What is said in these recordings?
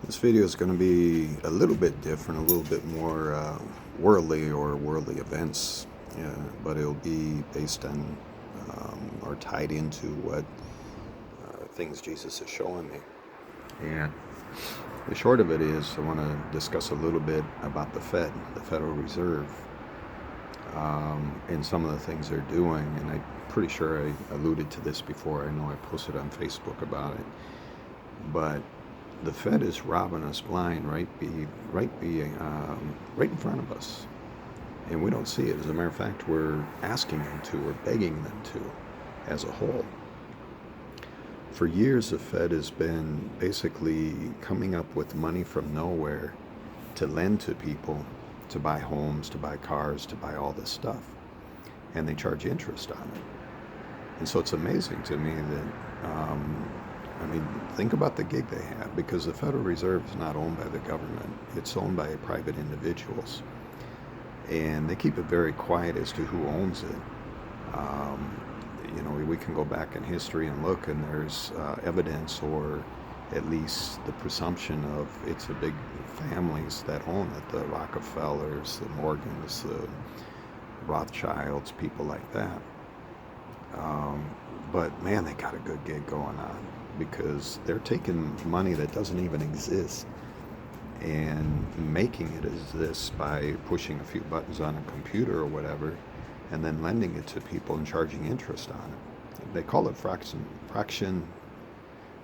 This video is going to be a little bit different, a little bit more worldly or worldly events, but it'll be based on or tied into what things Jesus is showing me. And the short of it is, I want to discuss a little bit about the Fed, the Federal Reserve, and some of the things they're doing. And I'm pretty sure I alluded to this before. I know I posted on Facebook about it, but the Fed is robbing us blind, right in front of us, and we don't see it. As a matter of fact, we're asking them to, we're begging them to, as a whole. For years, the Fed has been basically coming up with money from nowhere to lend to people to buy homes, to buy cars, to buy all this stuff, and they charge interest on it. And so it's amazing to me that think about the gig they have, because the Federal Reserve is not owned by the government. It's owned by private individuals. And they keep it very quiet as to who owns it. We can go back in history and look, and there's evidence, or at least the presumption of it's the big families that own it, the Rockefellers, the Morgans, the Rothschilds, people like that. But man, they got a good gig going on, because they're taking money that doesn't even exist and making it exist by pushing a few buttons on a computer or whatever, and then lending it to people and charging interest on it. They call it fraction, I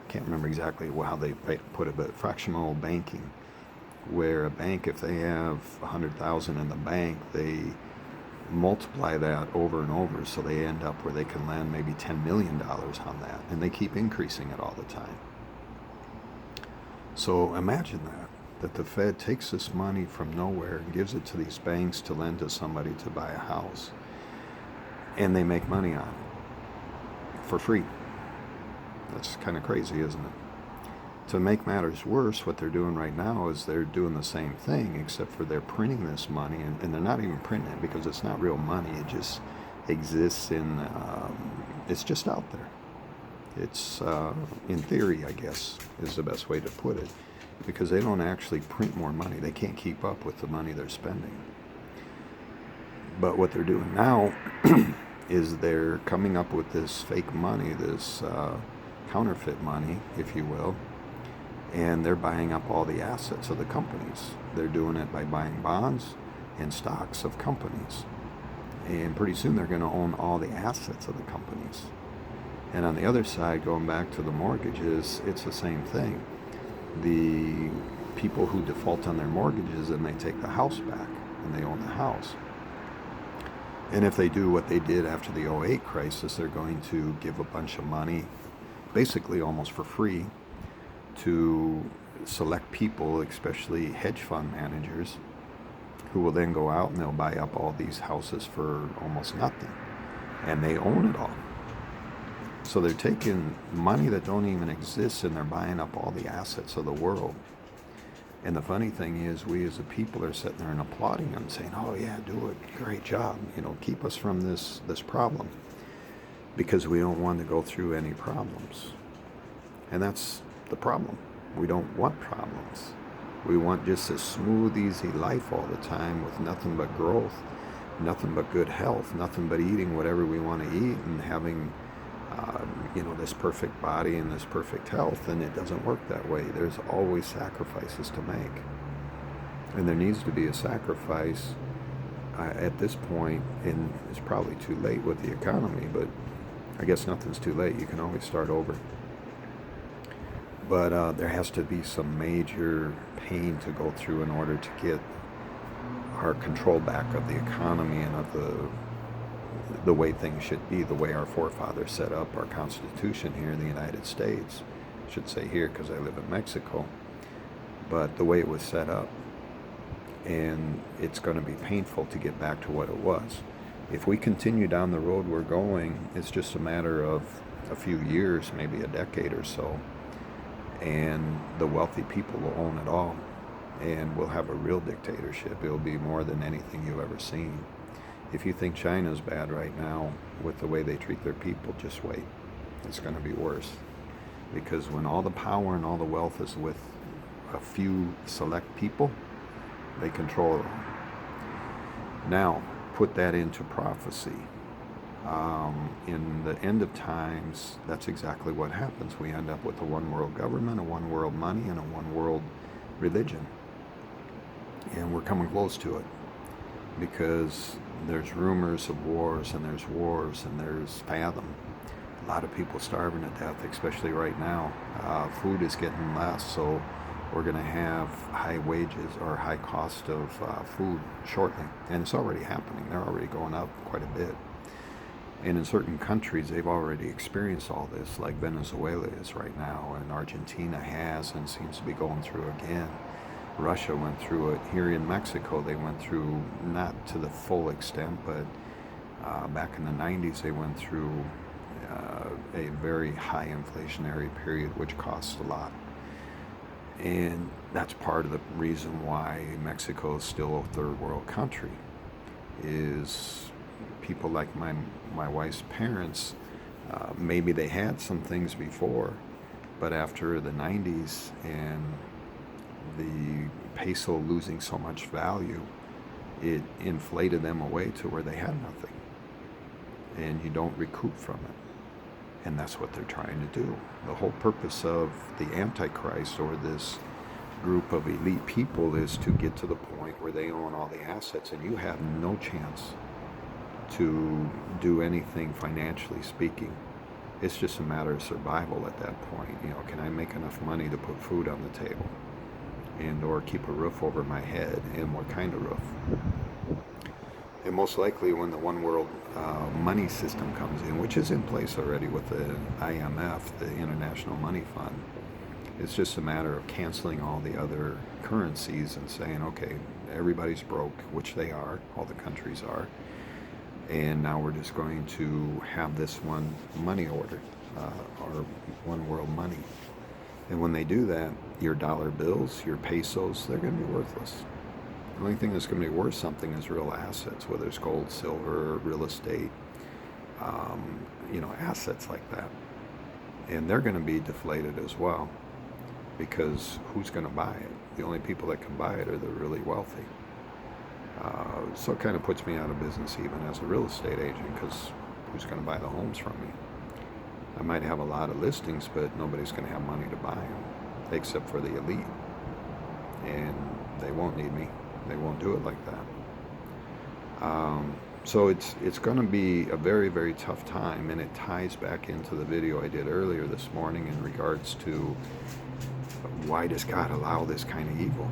can't remember exactly how they put it, but fractional banking, where a bank, if they have 100,000 in the bank, they multiply that over and over, so they end up where they can lend maybe $10 million on that, and they keep increasing it all the time. So imagine that the Fed takes this money from nowhere and gives it to these banks to lend to somebody to buy a house, and they make money on it for free. That's kind of crazy, isn't it? To make matters worse, what they're doing right now is they're doing the same thing, except for they're printing this money, and they're not even printing it, because it's not real money. It just exists it's just out there. It's, in theory, I guess, is the best way to put it, because they don't actually print more money. They can't keep up with the money they're spending. But what they're doing now is they're coming up with this fake money, this counterfeit money, if you will, and they're buying up all the assets of the companies. They're doing it by buying bonds and stocks of companies. And pretty soon they're going to own all the assets of the companies. And on the other side, going back to the mortgages, it's the same thing. The people who default on their mortgages, and they take the house back, and they own the house. And if they do what they did after the '08 crisis, they're going to give a bunch of money, basically almost for free, to select people, especially hedge fund managers, who will then go out and they'll buy up all these houses for almost nothing, and they own it all. So they're taking money that don't even exist, and they're buying up all the assets of the world. And the funny thing is, we as a people are sitting there and applauding them, saying, oh yeah, do it, great job, keep us from this problem, because we don't want to go through any problems. And that's the problem. We don't want problems. We want just a smooth, easy life all the time, with nothing but growth, nothing but good health, nothing but eating whatever we want to eat, and having this perfect body and this perfect health. And it doesn't work that way. There's always sacrifices to make, and there needs to be a sacrifice at this point. And it's probably too late with the economy, but I guess nothing's too late. You can always start over. But there has to be some major pain to go through in order to get our control back of the economy and of the way things should be, the way our forefathers set up our Constitution here in the United States. I should say here, because I live in Mexico, but the way it was set up. And it's going to be painful to get back to what it was. If we continue down the road we're going, it's just a matter of a few years, maybe a decade or so, and the wealthy people will own it all, and we'll have a real dictatorship. It'll be more than anything you've ever seen. If you think China's bad right now with the way they treat their people, just wait. It's going to be worse. Because when all the power and all the wealth is with a few select people, they control it all. Now, put that into prophecy. In the end of times, that's exactly what happens. We end up with a one world government, a one world money, and a one world religion. And we're coming close to it because there's rumors of wars, and there's wars, and there's famine. A lot of people starving to death, especially right now. Food is getting less, so we're going to have high wages or high cost of food shortly. And it's already happening. They're already going up quite a bit. And in certain countries, they've already experienced all this, like Venezuela is right now, and Argentina has and seems to be going through again. Russia went through it. Here in Mexico, they went through, not to the full extent, but back in the 90s, they went through a very high inflationary period, which cost a lot. And that's part of the reason why Mexico is still a third world country, is people like my wife's parents, maybe they had some things before, but after the 90s and the peso losing so much value, it inflated them away to where they had nothing. And you don't recoup from it. And that's what they're trying to do. The whole purpose of the Antichrist, or this group of elite people, is to get to the point where they own all the assets and you have no chance to do anything financially speaking. It's just a matter of survival at that point. You know, can I make enough money to put food on the table and or keep a roof over my head, and what kind of roof? And most likely when the one world money system comes in, which is in place already with the IMF, the International Money Fund, it's just a matter of canceling all the other currencies and saying, okay, everybody's broke, which they are, all the countries are, and now we're just going to have this one money order, or one world money. And when they do that, your dollar bills, your pesos, they're going to be worthless. The only thing that's going to be worth something is real assets, whether it's gold, silver, real estate, assets like that. And they're going to be deflated as well, because who's going to buy it? The only people that can buy it are the really wealthy. So it kind of puts me out of business even as a real estate agent, because who's going to buy the homes from me? I might have a lot of listings, but nobody's going to have money to buy them, except for the elite. And they won't need me. They won't do it like that. So it's going to be a very, very tough time, and it ties back into the video I did earlier this morning in regards to why does God allow this kind of evil?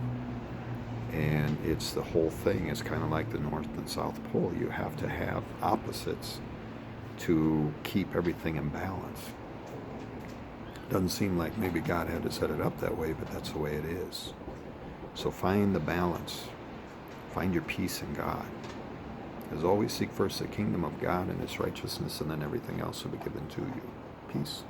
And it's the whole thing. It's kind of like the North and South Pole. You have to have opposites to keep everything in balance. Doesn't seem like maybe God had to set it up that way, but that's the way it is. So find the balance. Find your peace in God. As always, seek first the kingdom of God and His righteousness, and then everything else will be given to you. Peace.